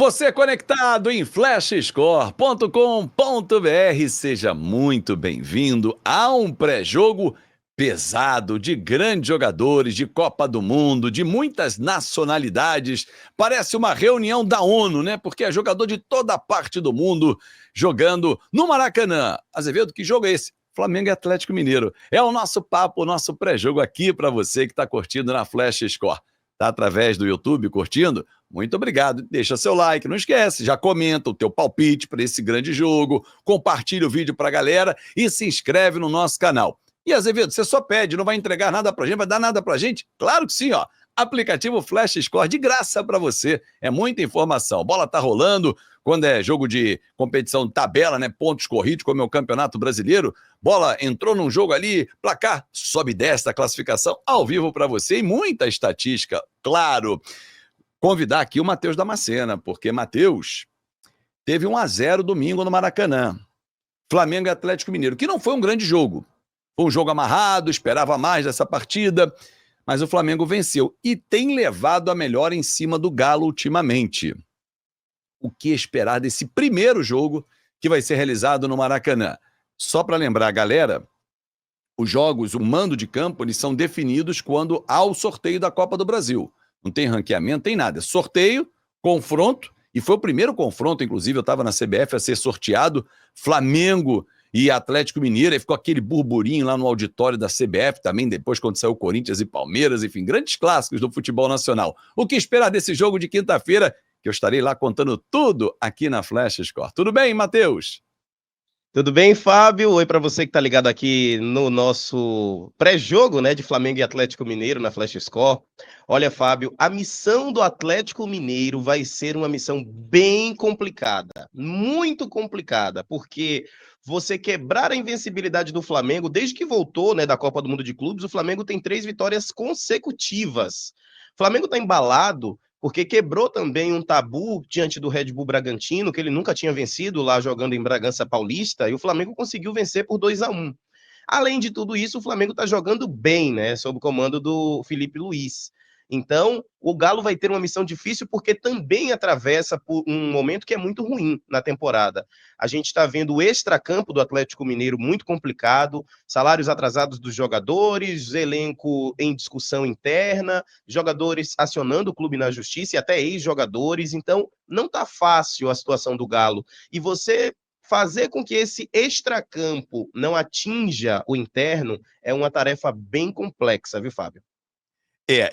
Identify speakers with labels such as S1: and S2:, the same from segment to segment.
S1: Você conectado em flashscore.com.br, seja muito bem-vindo a um pré-jogo pesado de grandes jogadores de Copa do Mundo, de muitas nacionalidades. Parece uma reunião da ONU, né? Porque é jogador de toda parte do mundo jogando no Maracanã. Azevedo, que jogo é esse? Flamengo e Atlético Mineiro. É o nosso papo, o nosso pré-jogo aqui para você que está curtindo na Flash Score. Tá através do YouTube curtindo? Muito obrigado. Deixa seu like, não esquece, já comenta o teu palpite para esse grande jogo, compartilha o vídeo para a galera e se inscreve no nosso canal. E Azevedo, você só pede, não vai entregar nada pra gente, vai dar nada pra gente? Claro que sim, ó. Aplicativo Flash Score de graça para você. É muita informação. Bola tá rolando, quando é jogo de competição de tabela, né, pontos corridos, como é o Campeonato Brasileiro, bola entrou num jogo ali, placar, sobe e desce a classificação ao vivo para você e muita estatística, claro. Convidar aqui o Matheus Damascena, porque Matheus teve 1-0 domingo no Maracanã. Flamengo e Atlético Mineiro, que não foi um grande jogo. Foi um jogo amarrado, esperava mais dessa partida, mas o Flamengo venceu e tem levado a melhor em cima do Galo ultimamente. O que esperar desse primeiro jogo que vai ser realizado no Maracanã? Só para lembrar a galera, os jogos, o mando de campo, eles são definidos quando há o sorteio da Copa do Brasil. Não tem ranqueamento, tem nada. Sorteio, confronto, e foi o primeiro confronto, inclusive, eu estava na CBF a ser sorteado, Flamengo e Atlético Mineiro, aí ficou aquele burburinho lá no auditório da CBF também, depois quando saiu Corinthians e Palmeiras, enfim, grandes clássicos do futebol nacional. O que esperar desse jogo de quinta-feira, que eu estarei lá contando tudo aqui na Flash Score. Tudo bem, Matheus?
S2: Tudo bem, Fábio? Oi para você que está ligado aqui no nosso pré-jogo, né, de Flamengo e Atlético Mineiro na Flash Score. Olha, Fábio, a missão do Atlético Mineiro vai ser uma missão bem complicada, muito complicada, porque você quebrar a invencibilidade do Flamengo, desde que voltou, né, da Copa do Mundo de Clubes, o Flamengo tem 3 vitórias consecutivas. O Flamengo está embalado porque quebrou também um tabu diante do Red Bull Bragantino, que ele nunca tinha vencido lá jogando em Bragança Paulista, e o Flamengo conseguiu vencer por 2-1. Além de tudo isso, o Flamengo está jogando bem, né, sob o comando do Felipe Luiz. Então, o Galo vai ter uma missão difícil porque também atravessa por um momento que é muito ruim na temporada. A gente está vendo o extracampo do Atlético Mineiro muito complicado, salários atrasados dos jogadores, elenco em discussão interna, jogadores acionando o clube na justiça e até ex-jogadores. Então, não está fácil a situação do Galo. E você fazer com que esse extracampo não atinja o interno é uma tarefa bem complexa, viu, Fábio?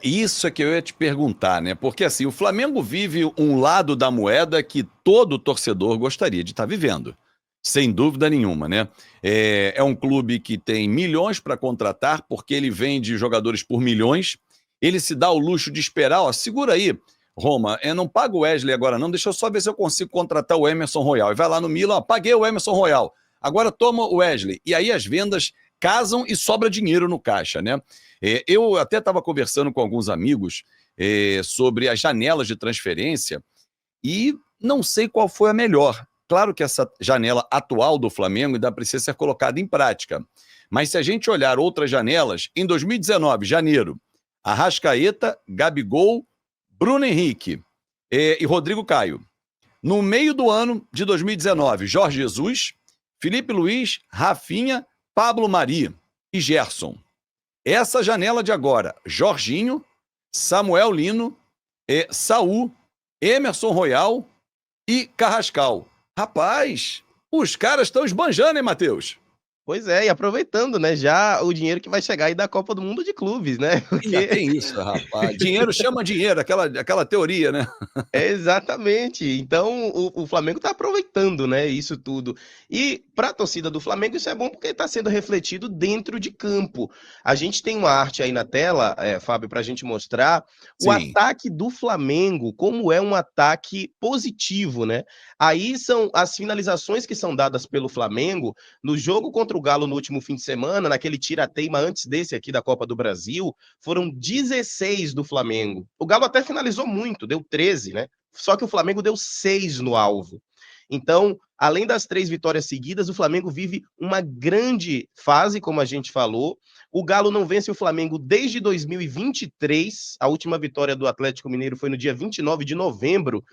S1: Isso é que eu ia te perguntar, né? Porque assim, o Flamengo vive um lado da moeda que todo torcedor gostaria de estar vivendo, sem dúvida nenhuma, né? É um clube que tem milhões para contratar, porque ele vende jogadores por milhões, ele se dá o luxo de esperar, ó, segura aí, Roma, não paga o Wesley agora não, deixa eu só ver se eu consigo contratar o Emerson Royal. E vai lá no Milan, ó, paguei o Emerson Royal, agora toma o Wesley. E aí as vendas casam e sobra dinheiro no caixa, né? Eu até estava conversando com alguns amigos sobre as janelas de transferência e não sei qual foi a melhor. Claro que essa janela atual do Flamengo ainda precisa ser colocada em prática. Mas se a gente olhar outras janelas, em 2019, janeiro, Arrascaeta, Gabigol, Bruno Henrique e Rodrigo Caio. No meio do ano de 2019, Jorge Jesus, Felipe Luiz, Rafinha, Pablo Mari e Gerson. Essa janela de agora, Jorginho, Samuel Lino, Saul, Emerson Royal e Carrascal. Rapaz, os caras estão esbanjando, hein, Matheus?
S2: Pois é, e aproveitando, né, já o dinheiro que vai chegar aí da Copa do Mundo de Clubes, né?
S1: Ainda
S2: Porque
S1: tem isso, rapaz. Dinheiro chama dinheiro, aquela teoria, né?
S2: exatamente. Então, o Flamengo está aproveitando, né, isso tudo. E para a torcida do Flamengo, isso é bom porque está sendo refletido dentro de campo. A gente tem uma arte aí na tela, Fábio, para a gente mostrar o
S1: Sim.
S2: ataque do Flamengo, como é um ataque positivo, né? Aí são as finalizações que são dadas pelo Flamengo no jogo contra o Galo no último fim de semana, naquele tira-teima antes desse aqui da Copa do Brasil, foram 16 do Flamengo. O Galo até finalizou muito, deu 13, né? Só que o Flamengo deu 6 no alvo. Então, além das 3 vitórias seguidas, o Flamengo vive uma grande fase, como a gente falou. O Galo não vence o Flamengo desde 2023. A última vitória do Atlético Mineiro foi no dia 29 de novembro,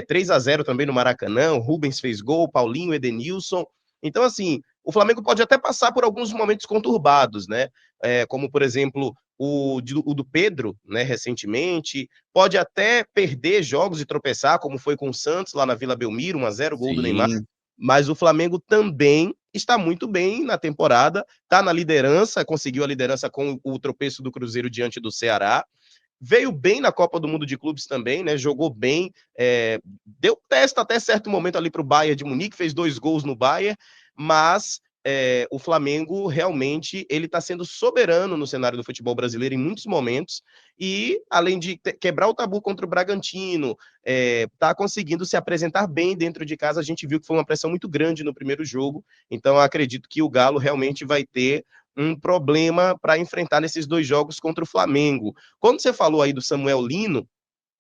S2: 3-0 também no Maracanã. O Rubens fez gol, Paulinho, Edenilson. Então, assim, o Flamengo pode até passar por alguns momentos conturbados, né? Como, por exemplo, o do Pedro, né, recentemente. Pode até perder jogos e tropeçar, como foi com o Santos lá na Vila Belmiro, 1-0, gol do Neymar.
S1: Sim.
S2: Mas o Flamengo também está muito bem na temporada, está na liderança, conseguiu a liderança com o tropeço do Cruzeiro diante do Ceará. Veio bem na Copa do Mundo de Clubes também, né? Jogou bem, deu testa até certo momento ali para o Bayern de Munique, fez 2 gols no Bayern, mas o Flamengo realmente ele está sendo soberano no cenário do futebol brasileiro em muitos momentos e além de quebrar o tabu contra o Bragantino, está conseguindo se apresentar bem dentro de casa. A gente viu que foi uma pressão muito grande no primeiro jogo, então acredito que o Galo realmente vai ter um problema para enfrentar nesses 2 jogos contra o Flamengo. Quando você falou aí do Samuel Lino,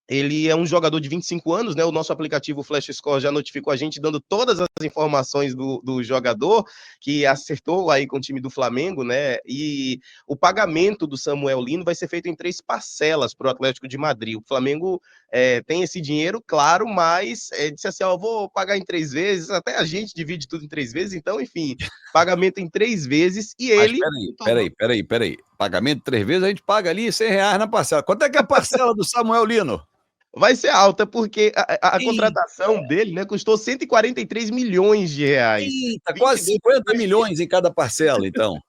S2: ele é um jogador de 25 anos, né? O nosso aplicativo Flash Score já notificou a gente, dando todas as informações do jogador, que acertou aí com o time do Flamengo, né? E o pagamento do Samuel Lino vai ser feito em 3 parcelas para o Atlético de Madrid. O Flamengo tem esse dinheiro, claro, mas disse assim: ó, vou pagar em 3 vezes, até a gente divide tudo em 3 vezes, então, enfim, pagamento em 3 vezes, e
S1: Mas
S2: ele.
S1: peraí. Pagamento 3 vezes, a gente paga ali R$ 100 na parcela. Quanto é que é a parcela do Samuel Lino?
S2: Vai ser alta, porque a
S1: Eita,
S2: contratação dele, né, custou 143 milhões de reais.
S1: eita, quase
S2: 22
S1: 50
S2: milhões de...
S1: milhões em cada parcela, então.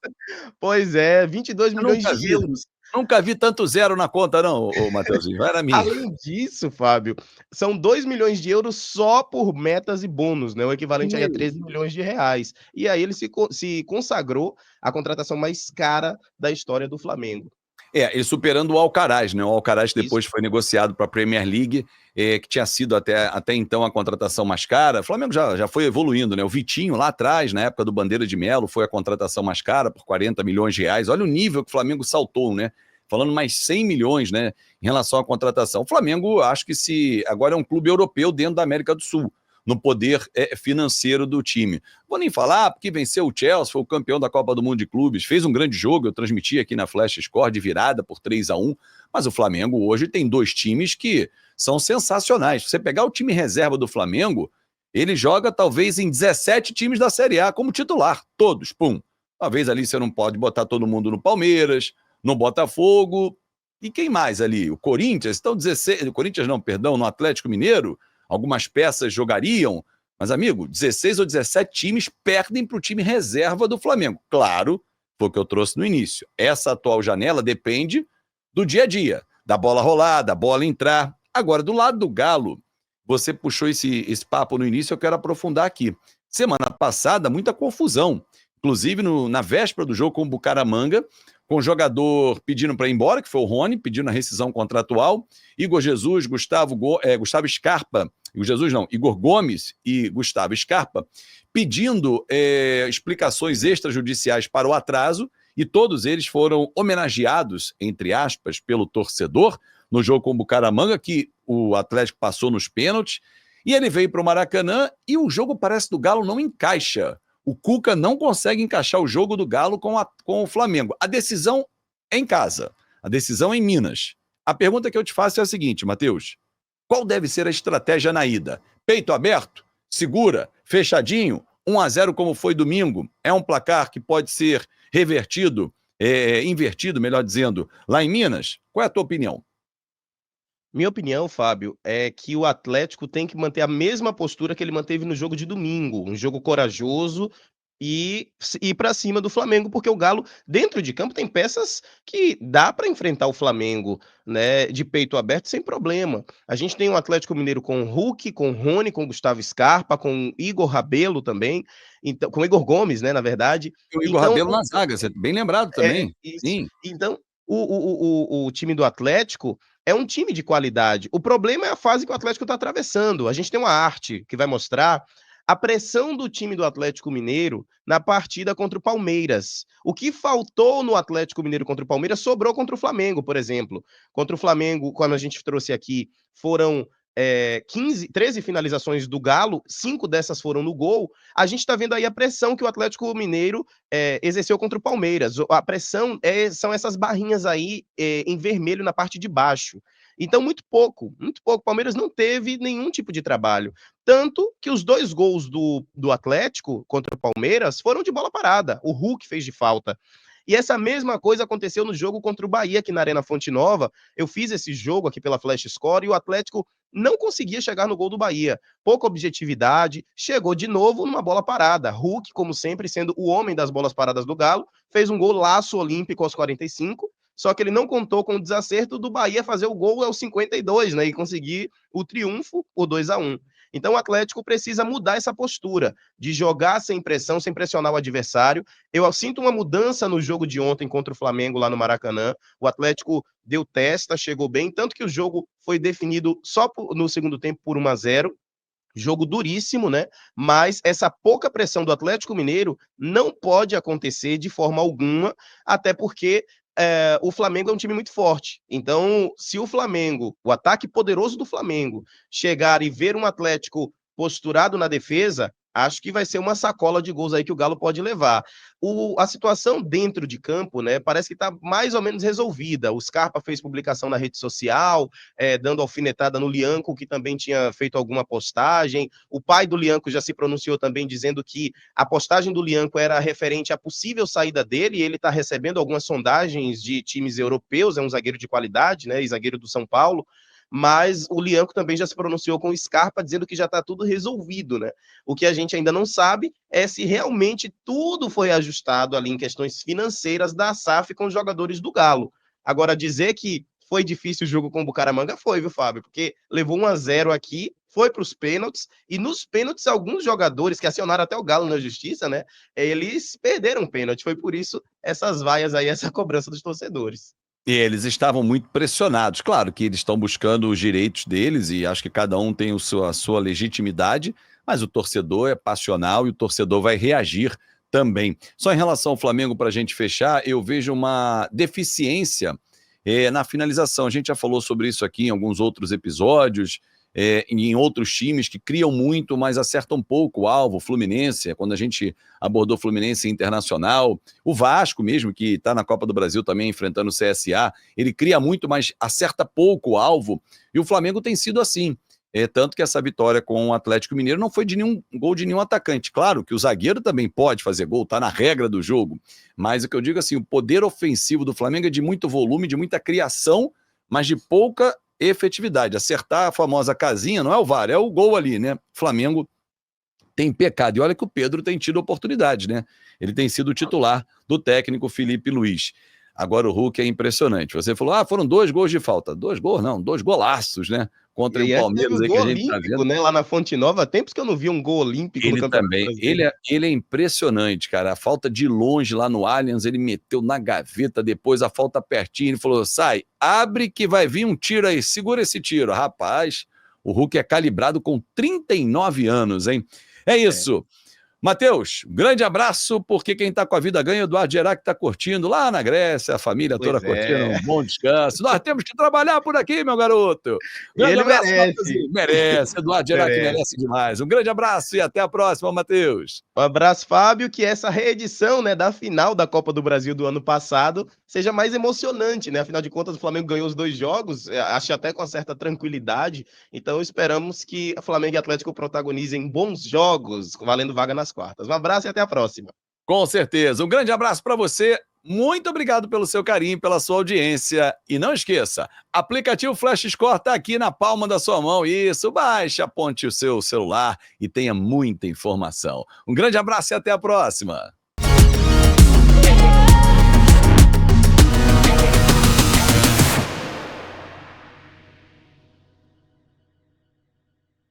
S2: Pois é, 22
S1: Eu
S2: milhões
S1: nunca
S2: de
S1: vi.
S2: euros.
S1: Nunca vi tanto zero na conta, não, ô Mateuzinho. Era minha.
S2: Além disso, Fábio, são 2 milhões de euros só por metas e bônus, né, o equivalente aí a
S1: Meu
S2: 13 milhões de reais. E aí ele se consagrou a contratação mais cara da história do Flamengo.
S1: ele superando o Alcaraz, né? O Alcaraz
S2: Isso.
S1: depois foi negociado para a Premier League, que tinha sido até então a contratação mais cara. O Flamengo já foi evoluindo, né? O Vitinho lá atrás, na época do Bandeira de Melo, foi a contratação mais cara por 40 milhões de reais. Olha o nível que o Flamengo saltou, né? Falando mais 100 milhões, né? Em relação à contratação. O Flamengo, acho que agora é um clube europeu dentro da América do Sul, no poder financeiro do time. Vou nem falar, porque venceu o Chelsea, foi o campeão da Copa do Mundo de Clubes, fez um grande jogo, eu transmiti aqui na Flash Score de virada por 3-1, mas o Flamengo hoje tem 2 times que são sensacionais. Se você pegar o time reserva do Flamengo, ele joga talvez em 17 times da Série A como titular, todos, pum. Talvez ali você não pode botar todo mundo no Palmeiras, no Botafogo, e quem mais ali? O Corinthians, estão 16, o Corinthians não, perdão, no Atlético Mineiro, algumas peças jogariam, mas, amigo, 16 ou 17 times perdem para o time reserva do Flamengo. Claro, foi o que eu trouxe no início. Essa atual janela depende do dia a dia, da bola rolar, da bola entrar. Agora, do lado do Galo, você puxou esse papo no início, eu quero aprofundar aqui. Semana passada, muita confusão. Inclusive, na véspera do jogo com o Bucaramanga, com o jogador pedindo para ir embora, que foi o Rony, pedindo a rescisão contratual, Igor Jesus, Gustavo Scarpa, Igor Gomes e Gustavo Scarpa, pedindo explicações extrajudiciais para o atraso, e todos eles foram homenageados, entre aspas, pelo torcedor, no jogo com o Bucaramanga, que o Atlético passou nos pênaltis, e ele veio para o Maracanã, e o jogo parece do Galo não encaixa. O Cuca não consegue encaixar o jogo do Galo com o Flamengo. A decisão é em casa, a decisão é em Minas. A pergunta que eu te faço é a seguinte, Matheus: qual deve ser a estratégia na ida? Peito aberto? Segura? Fechadinho? 1-0 como foi domingo? É um placar que pode ser revertido, invertido, melhor dizendo, lá em Minas? Qual é a tua opinião?
S2: Minha opinião, Fábio, é que o Atlético tem que manter a mesma postura que ele manteve no jogo de domingo, um jogo corajoso e ir para cima do Flamengo, porque o Galo, dentro de campo, tem peças que dá para enfrentar o Flamengo, né, de peito aberto sem problema. A gente tem um Atlético Mineiro com Hulk, com Rony, com Gustavo Scarpa, com Igor Rabelo também, então, com Igor Gomes, né, na verdade.
S1: E o Igor
S2: Então,
S1: Rabelo na zaga, você bem lembrado também.
S2: isso.
S1: Sim.
S2: Então, o time do Atlético é um time de qualidade. O problema é a fase que o Atlético está atravessando. A gente tem uma arte que vai mostrar a pressão do time do Atlético Mineiro na partida contra o Palmeiras. O que faltou no Atlético Mineiro contra o Palmeiras sobrou contra o Flamengo, por exemplo. Contra o Flamengo, quando a gente trouxe aqui, foram 13 finalizações do Galo, 5 dessas foram no gol, a gente está vendo aí a pressão que o Atlético Mineiro exerceu contra o Palmeiras. A pressão são essas barrinhas aí em vermelho na parte de baixo. Então, muito pouco. O Palmeiras não teve nenhum tipo de trabalho. Tanto que os 2 gols do Atlético contra o Palmeiras foram de bola parada. O Hulk fez de falta. E essa mesma coisa aconteceu no jogo contra o Bahia, aqui na Arena Fonte Nova. Eu fiz esse jogo aqui pela Flash Score e o Atlético não conseguia chegar no gol do Bahia. Pouca objetividade, chegou de novo numa bola parada. Hulk, como sempre, sendo o homem das bolas paradas do Galo, fez um golaço olímpico aos 45, só que ele não contou com o desacerto do Bahia fazer o gol aos 52, né, e conseguir o triunfo, o 2-1. Então o Atlético precisa mudar essa postura de jogar sem pressão, sem pressionar o adversário. Eu sinto uma mudança no jogo de ontem contra o Flamengo lá no Maracanã. O Atlético deu testa, chegou bem, tanto que o jogo foi definido só no segundo tempo por 1-0. Jogo duríssimo, né? Mas essa pouca pressão do Atlético Mineiro não pode acontecer de forma alguma, até porque o Flamengo é um time muito forte. Então, se o Flamengo, o ataque poderoso do Flamengo, chegar e ver um Atlético posturado na defesa, acho que vai ser uma sacola de gols aí que o Galo pode levar. A situação dentro de campo, né, parece que está mais ou menos resolvida. O Scarpa fez publicação na rede social, dando alfinetada no Lianco, que também tinha feito alguma postagem. O pai do Lianco já se pronunciou também, dizendo que a postagem do Lianco era referente à possível saída dele, e ele está recebendo algumas sondagens de times europeus, é um zagueiro de qualidade, né, e zagueiro do São Paulo, mas o Lianco também já se pronunciou com o Scarpa, dizendo que já está tudo resolvido, né? O que a gente ainda não sabe é se realmente tudo foi ajustado ali em questões financeiras da SAF com os jogadores do Galo. Agora, dizer que foi difícil o jogo com o Bucaramanga foi, viu, Fábio? Porque levou 1-0 aqui, foi para os pênaltis, e nos pênaltis alguns jogadores que acionaram até o Galo na justiça, né? Eles perderam o pênalti, foi por isso essas vaias aí, essa cobrança dos torcedores.
S1: E eles estavam muito pressionados. Claro que eles estão buscando os direitos deles e acho que cada um tem a sua legitimidade, mas o torcedor é passional e o torcedor vai reagir também. Só em relação ao Flamengo, para a gente fechar, eu vejo uma deficiência na finalização. A gente já falou sobre isso aqui em alguns outros episódios, em outros times que criam muito, mas acertam pouco o alvo. Fluminense, quando a gente abordou Fluminense Internacional, o Vasco mesmo, que está na Copa do Brasil também enfrentando o CSA, ele cria muito, mas acerta pouco o alvo, e o Flamengo tem sido assim. Tanto que essa vitória com o Atlético Mineiro não foi de nenhum gol de nenhum atacante. Claro que o zagueiro também pode fazer gol, está na regra do jogo, mas o que eu digo assim, o poder ofensivo do Flamengo é de muito volume, de muita criação, mas de pouca efetividade. Acertar a famosa casinha não é o VAR, é o gol ali, né? Flamengo tem pecado. E olha que o Pedro tem tido oportunidade, né? Ele tem sido titular do técnico Felipe Luiz. Agora o Hulk é impressionante. Você falou, foram 2 gols de falta. 2 gols não, 2 golaços, né? Contra o Palmeiras aí que a gente tá vendo.
S2: Né, lá na Fonte Nova, tempos que eu não vi um gol olímpico
S1: no Campeonato Brasileiro. Ele é impressionante, cara. A falta de longe lá no Allianz, ele meteu na gaveta, depois a falta pertinho, ele falou, sai, abre que vai vir um tiro aí, segura esse tiro. Rapaz, o Hulk é calibrado com 39 anos, hein? É isso. Matheus, grande abraço, porque quem está com a vida ganha, Eduardo Gerac está curtindo lá na Grécia, a família toda curtindo, um bom descanso. Nós temos que trabalhar por aqui, meu garoto.
S2: Grande abraço, merece.
S1: Merece, Eduardo Gerac merece demais. Um grande abraço e até a próxima, Matheus.
S2: Um abraço, Fábio, que essa reedição, né, da final da Copa do Brasil do ano passado seja mais emocionante, né? Afinal de contas, o Flamengo ganhou os 2 jogos, acho até com certa tranquilidade. Então, esperamos que o Flamengo e Atlético protagonizem bons jogos, valendo vaga nas quartas. Um abraço e até a próxima.
S1: Com certeza. Um grande abraço para você. Muito obrigado pelo seu carinho, pela sua audiência. E não esqueça, aplicativo Flash Score está aqui na palma da sua mão. Isso, baixe, aponte o seu celular e tenha muita informação. Um grande abraço e até a próxima.